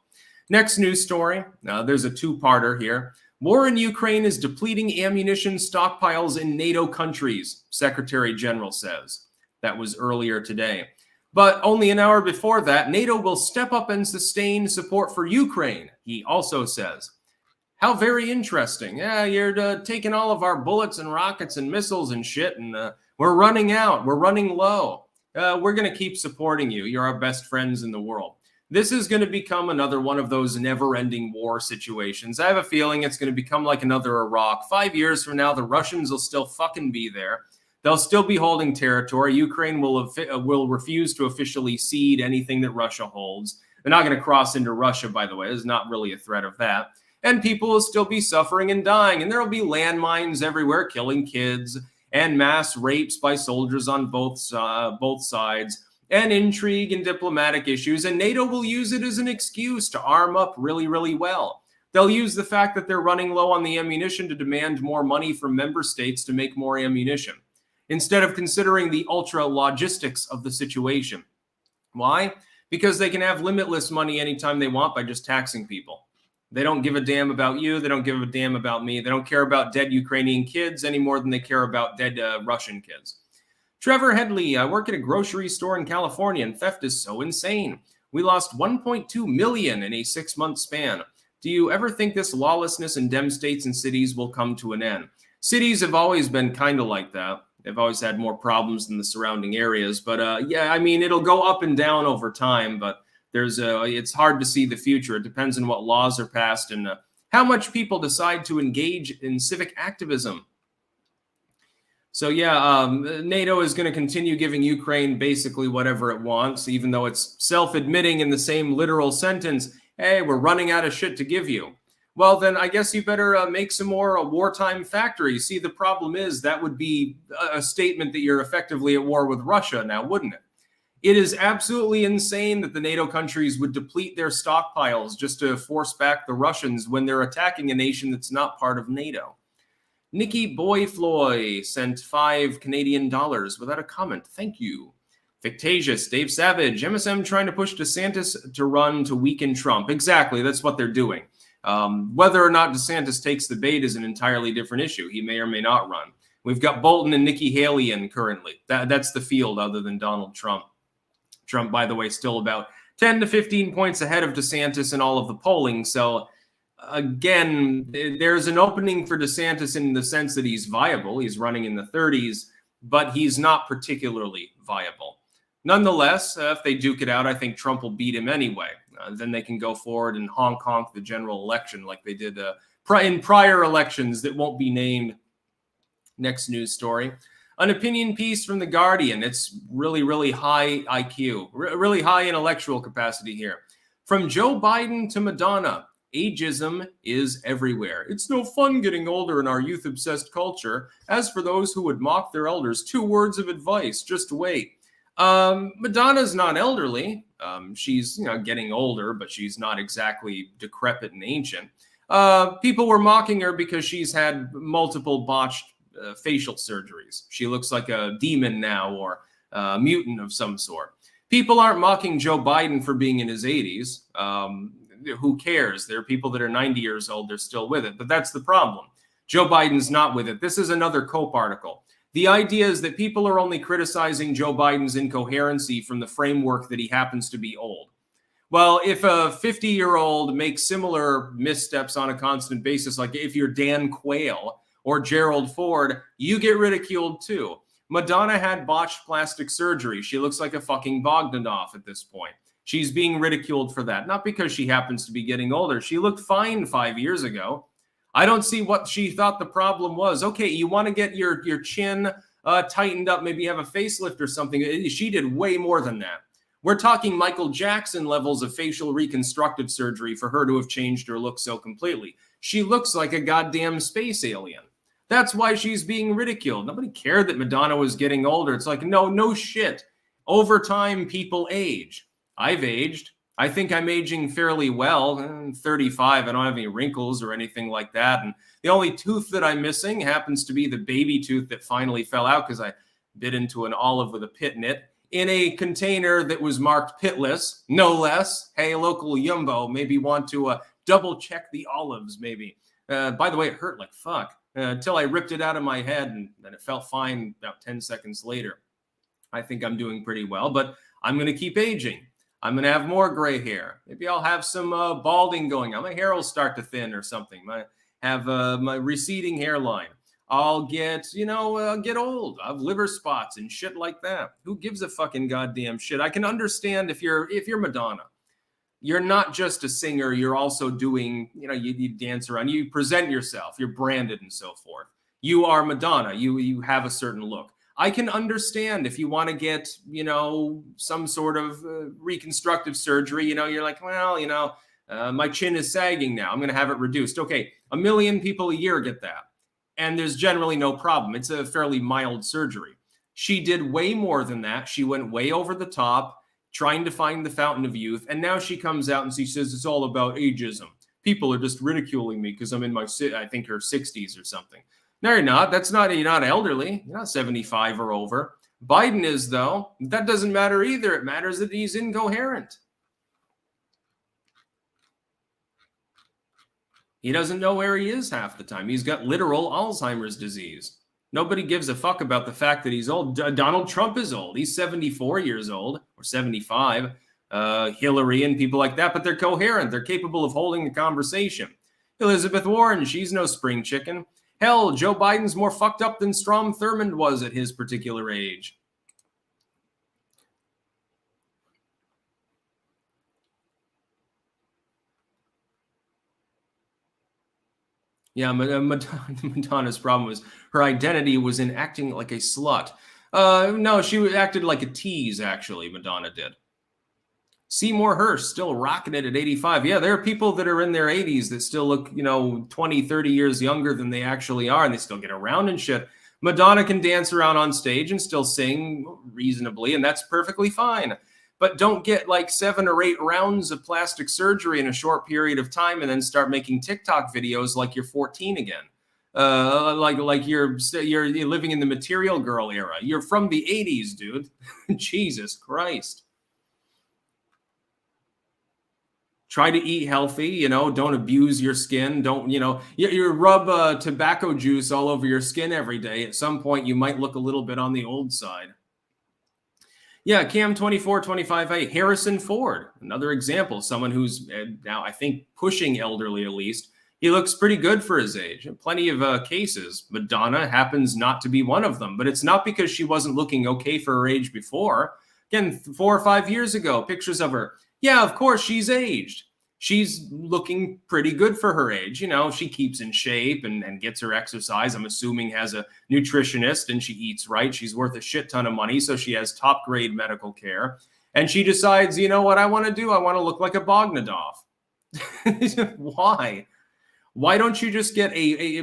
Next news story. There's a two-parter here. War in Ukraine is depleting ammunition stockpiles in NATO countries, Secretary General says. That was earlier today. But only an hour before that, NATO will step up and sustain support for Ukraine, he also says. How very interesting. Yeah, you're taking all of our bullets and rockets and missiles and shit, and we're running out. We're running low. We're going to keep supporting you. You're our best friends in the world. This is going to become another one of those never-ending war situations. I have a feeling it's going to become like another Iraq. 5 years from now, the Russians will still fucking be there. They'll still be holding territory. Ukraine will refuse to officially cede anything that Russia holds. They're not going to cross into Russia, by the way. There's not really a threat of that. And people will still be suffering and dying. And there will be landmines everywhere killing kids and mass rapes by soldiers on both sides. And intrigue and diplomatic issues, and NATO will use it as an excuse to arm up really, really well. They'll use the fact that they're running low on the ammunition to demand more money from member states to make more ammunition, instead of considering the ultra logistics of the situation. Why? Because they can have limitless money anytime they want by just taxing people. They don't give a damn about you. They don't give a damn about me. They don't care about dead Ukrainian kids any more than they care about dead Russian kids. Trevor Headley, I work at a grocery store in California, and theft is so insane. We lost $1.2 million in a 6-month span. Do you ever think this lawlessness in dem states and cities will come to an end? Cities have always been kind of like that. They've always had more problems than the surrounding areas. But yeah, I mean, it'll go up and down over time, but it's hard to see the future. It depends on what laws are passed and how much people decide to engage in civic activism. So yeah, NATO is going to continue giving Ukraine basically whatever it wants, even though it's self-admitting in the same literal sentence, hey, we're running out of shit to give you. Well, then I guess you better make some more wartime factories. See, the problem is that would be a statement that you're effectively at war with Russia now, wouldn't it? It is absolutely insane that the NATO countries would deplete their stockpiles just to force back the Russians when they're attacking a nation that's not part of NATO. Nikki Boyfloy sent $5 without a comment. Thank you. Fictasious, Dave Savage, MSM trying to push DeSantis to run to weaken Trump. Exactly, that's what they're doing. Whether or not DeSantis takes the bait is an entirely different issue. He may or may not run. We've got Bolton and Nikki Haley in currently. That's the field other than Donald Trump. Trump, by the way, still about 10 to 15 points ahead of DeSantis in all of the polling. So, again, there's an opening for DeSantis in the sense that he's viable. He's running in the 30s, but he's not particularly viable. Nonetheless, if they duke it out, I think Trump will beat him anyway. Then they can go forward and honk the general election like they did in prior elections that won't be named. Next news story. An opinion piece from The Guardian. It's really high IQ, really high intellectual capacity here. From Joe Biden to Madonna, ageism is everywhere. It's no fun getting older in our youth-obsessed culture. As for those who would mock their elders, 2 words of advice, just wait. Madonna's not elderly. She's getting older, but she's not exactly decrepit and ancient. People were mocking her because she's had multiple botched facial surgeries. She looks like a demon now or a mutant of some sort. People aren't mocking Joe Biden for being in his 80s. Who cares? There are people that are 90 years old, they're still with it. But that's the problem. Joe Biden's not with it. This is another Cope article. The idea is that people are only criticizing Joe Biden's incoherency from the framework that he happens to be old. Well, if a 50-year-old makes similar missteps on a constant basis, like if you're Dan Quayle or Gerald Ford, you get ridiculed too. Madonna had botched plastic surgery. She looks like a fucking Bogdanov at this point. She's being ridiculed for that, not because she happens to be getting older. She looked fine 5 years ago. I don't see what she thought the problem was. Okay, you want to get your chin tightened up, maybe have a facelift or something. She did way more than that. We're talking Michael Jackson levels of facial reconstructive surgery for her to have changed her look so completely. She looks like a goddamn space alien. That's why she's being ridiculed. Nobody cared that Madonna was getting older. It's like, no shit. Over time, people age. I've aged. I think I'm aging fairly well. I'm 35. I don't have any wrinkles or anything like that. And the only tooth that I'm missing happens to be the baby tooth that finally fell out because I bit into an olive with a pit in it in a container that was marked pitless, no less. Hey, local Yumbo, maybe want to double check the olives, maybe. By the way, it hurt like fuck until I ripped it out of my head and then it felt fine about 10 seconds later. I think I'm doing pretty well, but I'm going to keep aging. I'm going to have more gray hair. Maybe I'll have some balding going on. My hair will start to thin or something. I have my receding hairline. I'll get, get old. I'll have liver spots and shit like that. Who gives a fucking goddamn shit? I can understand if you're Madonna. You're not just a singer. You're also doing, you dance around. You present yourself. You're branded and so forth. You are Madonna. You have a certain look. I can understand if you want to get, some sort of reconstructive surgery, you're like, well, my chin is sagging now. I'm going to have it reduced. Okay, 1 million people a year get that. And there's generally no problem. It's a fairly mild surgery. She did way more than that. She went way over the top, trying to find the fountain of youth. And now she comes out and she says it's all about ageism. People are just ridiculing me because I'm in my, I think her 60s or something. No, you're not. You're not elderly. You're not 75 or over. Biden is, though. That doesn't matter either. It matters that he's incoherent. He doesn't know where he is half the time. He's got literal Alzheimer's disease. Nobody gives a fuck about the fact that he's old. Donald Trump is old. He's 74 years old or 75. Hillary and people like that, but they're coherent. They're capable of holding a conversation. Elizabeth Warren, she's no spring chicken. Hell, Joe Biden's more fucked up than Strom Thurmond was at his particular age. Yeah, Madonna's problem was her identity was in acting like a slut. No, she acted like a tease, actually, Madonna did. Seymour Hersh still rocking it at 85. Yeah, there are people that are in their 80s that still look, 20, 30 years younger than they actually are, and they still get around and shit. Madonna can dance around on stage and still sing reasonably, and that's perfectly fine. But don't get like 7 or 8 rounds of plastic surgery in a short period of time and then start making TikTok videos like you're 14 again. Like you're living in the Material Girl era. You're from the 80s, dude. Jesus Christ. Try to eat healthy, don't abuse your skin. Don't, you rub tobacco juice all over your skin every day. At some point, you might look a little bit on the old side. Yeah, Cam2425A, Harrison Ford, another example, someone who's now, I think, pushing elderly at least. He looks pretty good for his age. Plenty of cases. Madonna happens not to be one of them, but it's not because she wasn't looking okay for her age before. Again, 4 or 5 years ago, pictures of her. Yeah, of course, she's aged. She's looking pretty good for her age. She keeps in shape and gets her exercise. I'm assuming has a nutritionist and she eats right. She's worth a shit ton of money, so she has top grade medical care. And she decides, you know what I want to do? I want to look like a Bogdanov. Why? Why don't you just get a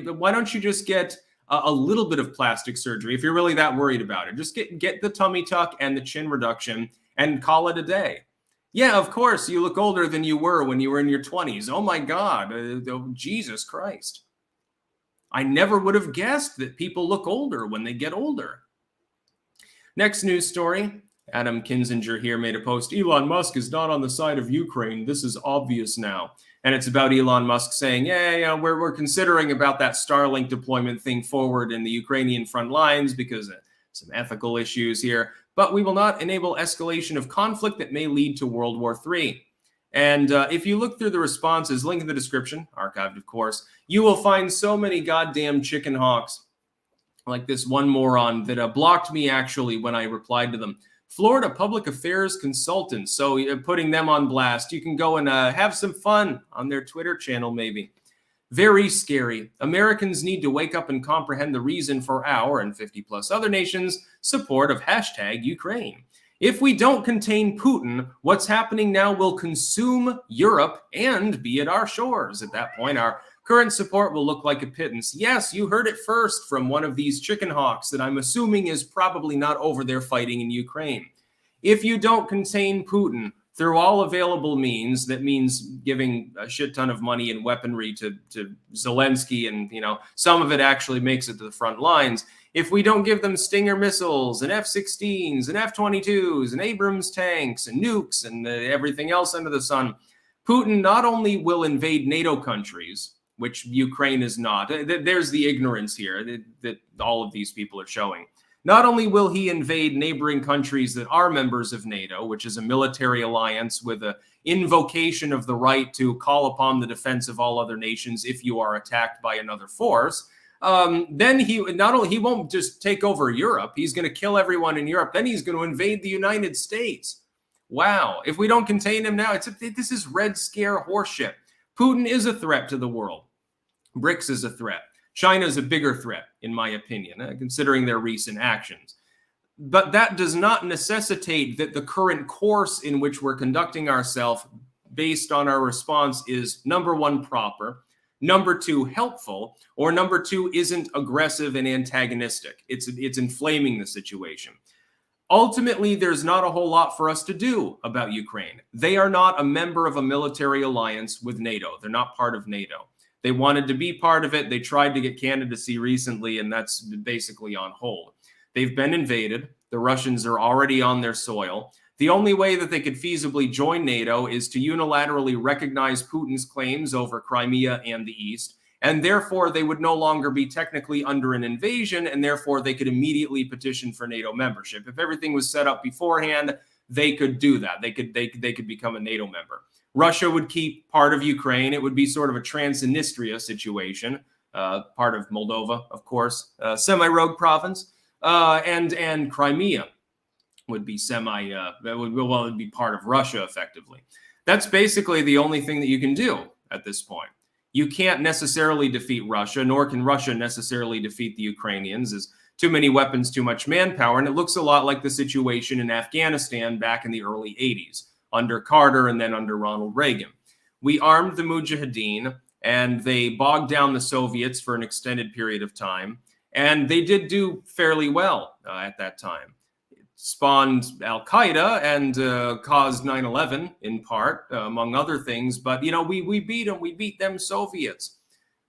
little bit of plastic surgery if you're really that worried about it? Just get the tummy tuck and the chin reduction and call it a day. Yeah, of course, you look older than you were when you were in your 20s. Oh my God, Jesus Christ. I never would have guessed that people look older when they get older. Next news story. Adam Kinzinger here made a post. Elon Musk is not on the side of Ukraine. This is obvious now. And it's about Elon Musk saying, yeah, we're considering about that Starlink deployment thing forward in the Ukrainian front lines because of some ethical issues here. But we will not enable escalation of conflict that may lead to World War III. And if you look through the responses, link in the description, archived of course, you will find so many goddamn chicken hawks, like this one moron that blocked me actually when I replied to them. Florida Public Affairs Consultants, so putting them on blast. You can go and have some fun on their Twitter channel maybe. Very scary. Americans need to wake up and comprehend the reason for our and 50 plus other nations' support of #Ukraine. If we don't contain Putin, what's happening now will consume Europe and be at our shores. At that point, our current support will look like a pittance. Yes, you heard it first from one of these chicken hawks that I'm assuming is probably not over there fighting in Ukraine. If you don't contain Putin, through all available means, that means giving a shit ton of money and weaponry to Zelensky, and some of it actually makes it to the front lines. If we don't give them Stinger missiles and F-16s and F-22s and Abrams tanks and nukes and everything else under the sun, Putin not only will invade NATO countries, which Ukraine is not. There's the ignorance here that all of these people are showing. Not only will he invade neighboring countries that are members of NATO, which is a military alliance with an invocation of the right to call upon the defense of all other nations if you are attacked by another force, then he won't just take over Europe. He's going to kill everyone in Europe. Then he's going to invade the United States. Wow. If we don't contain him now, this is Red Scare horseshit. Putin is a threat to the world. BRICS is a threat. China is a bigger threat, in my opinion, considering their recent actions. But that does not necessitate that the current course in which we're conducting ourselves based on our response is, number one, proper, number two, helpful, or number two, isn't aggressive and antagonistic. It's inflaming the situation. Ultimately, there's not a whole lot for us to do about Ukraine. They are not a member of a military alliance with NATO. They're not part of NATO. They wanted to be part of it. They tried to get candidacy recently, and that's basically on hold. They've been invaded. The Russians are already on their soil. The only way that they could feasibly join NATO is to unilaterally recognize Putin's claims over Crimea and the East, and therefore they would no longer be technically under an invasion, and therefore they could immediately petition for NATO membership. If everything was set up beforehand, they could do that. They could become a NATO member. Russia would keep part of Ukraine. It would be sort of a Transnistria situation, part of Moldova, of course, semi-rogue province, and Crimea would be it'd be part of Russia effectively. That's basically the only thing that you can do at this point. You can't necessarily defeat Russia, nor can Russia necessarily defeat the Ukrainians. There's too many weapons, too much manpower, and it looks a lot like the situation in Afghanistan back in the early 80s. Under Carter and then under Ronald Reagan. We armed the Mujahideen, and they bogged down the Soviets for an extended period of time. And they did do fairly well at that time. It spawned Al-Qaeda and caused 9/11 in part, among other things. But, you know, we beat them. We beat them Soviets.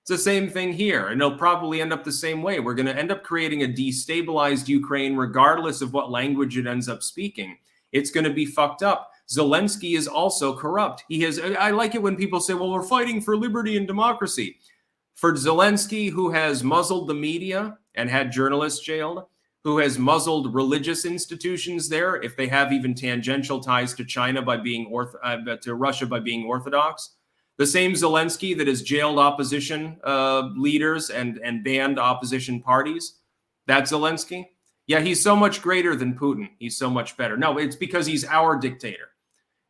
It's the same thing here, and it'll probably end up the same way. We're going to end up creating a destabilized Ukraine regardless of what language it ends up speaking. It's going to be fucked up. Zelensky is also corrupt. I like it when people say, well, we're fighting for liberty and democracy. For Zelensky, who has muzzled the media and had journalists jailed, who has muzzled religious institutions there, if they have even tangential ties to China by being to Russia by being Orthodox, the same Zelensky that has jailed opposition leaders and banned opposition parties, that Zelensky, yeah, he's so much greater than Putin. He's so much better. No, it's because he's our dictator.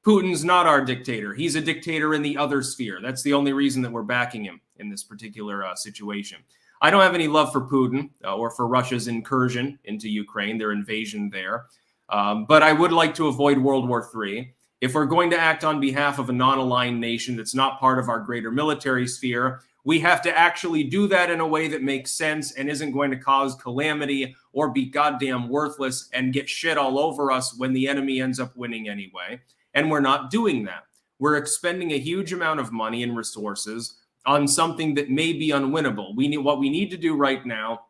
Putin's not our dictator. He's a dictator in the other sphere. That's the only reason that we're backing him in this particular situation. I don't have any love for Putin or for Russia's incursion into Ukraine, their invasion there. But I would like to avoid World War III. If we're going to act on behalf of a non-aligned nation that's not part of our greater military sphere, we have to actually do that in a way that makes sense and isn't going to cause calamity or be goddamn worthless and get shit all over us when the enemy ends up winning anyway. And we're not doing that. We're expending a huge amount of money and resources on something that may be unwinnable. What we need to do right now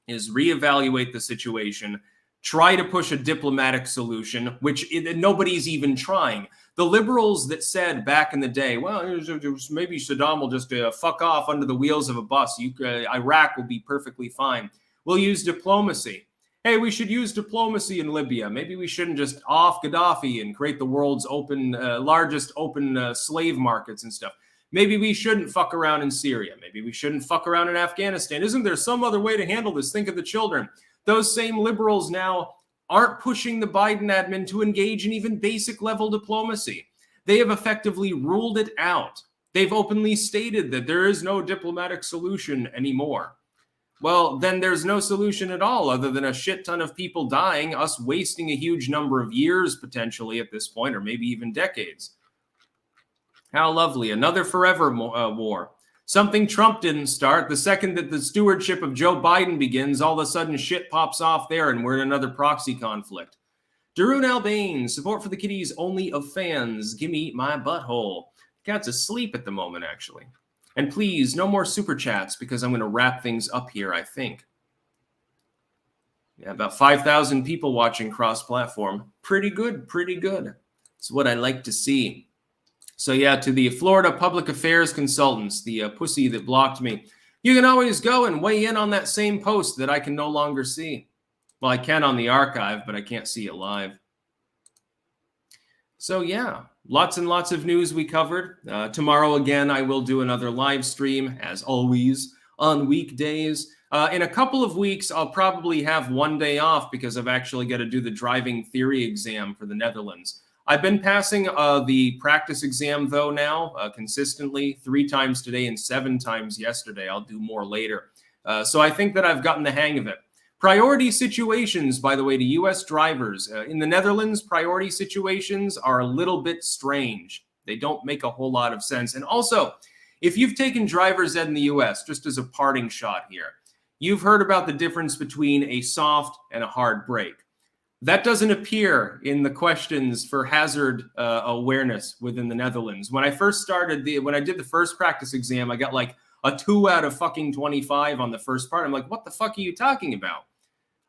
is reevaluate the situation, try to push a diplomatic solution, which nobody's even trying. The liberals that said back in the day, well, maybe Saddam will just fuck off under the wheels of a bus. Iraq will be perfectly fine. We'll use diplomacy. Hey, we should use diplomacy in Libya. Maybe we shouldn't just off Gaddafi and create the world's largest open slave markets and stuff. Maybe we shouldn't fuck around in Syria. Maybe we shouldn't fuck around in Afghanistan. Isn't there some other way to handle this? Think of the children. Those same liberals now aren't pushing the Biden admin to engage in even basic level diplomacy. They have effectively ruled it out. They've openly stated that there is no diplomatic solution anymore. Well, then there's no solution at all other than a shit ton of people dying, us wasting a huge number of years potentially at this point, or maybe even decades. How lovely. Another forever war. Something Trump didn't start. The second that the stewardship of Joe Biden begins, all of a sudden shit pops off there and we're in another proxy conflict. Darun Albane, support for the kitties only of fans. Gimme my butthole. Cat's asleep at the moment, actually. And please, no more super chats because I'm going to wrap things up here, I think. Yeah, about 5,000 people watching cross-platform. Pretty good, pretty good. It's what I like to see. So yeah, to the Florida Public Affairs consultants, the pussy that blocked me, you can always go and weigh in on that same post that I can no longer see. Well, I can on the archive, but I can't see it live. So yeah, lots and lots of news we covered. Tomorrow, again, I will do another live stream, as always, on weekdays. In a couple of weeks, I'll probably have one day off because I've actually got to do the driving theory exam for the Netherlands. I've been passing the practice exam, though, now consistently 3 times today and 7 times yesterday. I'll do more later. So I think that I've gotten the hang of it. Priority situations, by the way, to U.S. drivers. In the Netherlands, priority situations are a little bit strange. They don't make a whole lot of sense. And also, if you've taken driver's ed in the U.S., just as a parting shot here, you've heard about the difference between a soft and a hard brake. That doesn't appear in the questions for hazard awareness within the Netherlands. When I first started, when I did the first practice exam, I got like a 2 out of fucking 25 on the first part. I'm like, what the fuck are you talking about?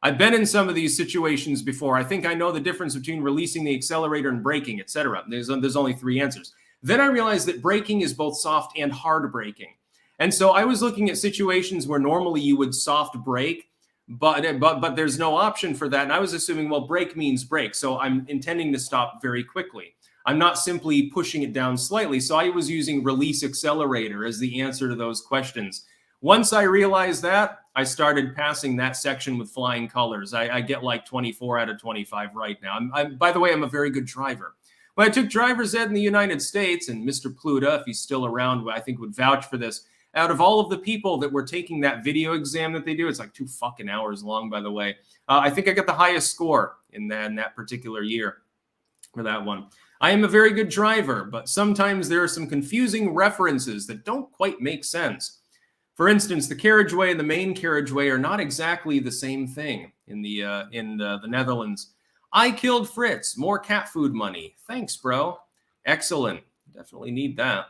I've been in some of these situations before. I think I know the difference between releasing the accelerator and braking, etc. There's only 3 answers. Then I realized that braking is both soft and hard braking. And so I was looking at situations where normally you would soft brake, but there's no option for that. And I was assuming, well, brake means brake. So I'm intending to stop very quickly. I'm not simply pushing it down slightly. So I was using release accelerator as the answer to those questions. Once I realized that, I started passing that section with flying colors. I get like 24 out of 25 right now. By the way, I'm a very good driver. When I took driver's ed in the United States, and Mr. Pluta, if he's still around, I think would vouch for this, out of all of the people that were taking that video exam that they do, it's like 2 fucking hours long, by the way. I think I got the highest score in that particular year for that one. I am a very good driver, but sometimes there are some confusing references that don't quite make sense. For instance, the carriageway and the main carriageway are not exactly the same thing in the Netherlands. I killed Fritz. More cat food money. Thanks, bro. Excellent. Definitely need that.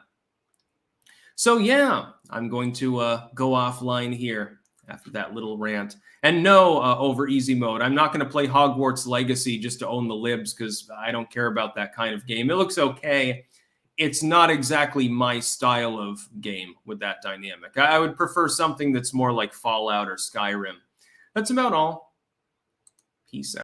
So yeah, I'm going to go offline here after that little rant. And no, over easy mode. I'm not going to play Hogwarts Legacy just to own the libs because I don't care about that kind of game. It looks okay. It's not exactly my style of game with that dynamic. I would prefer something that's more like Fallout or Skyrim. That's about all. Peace out.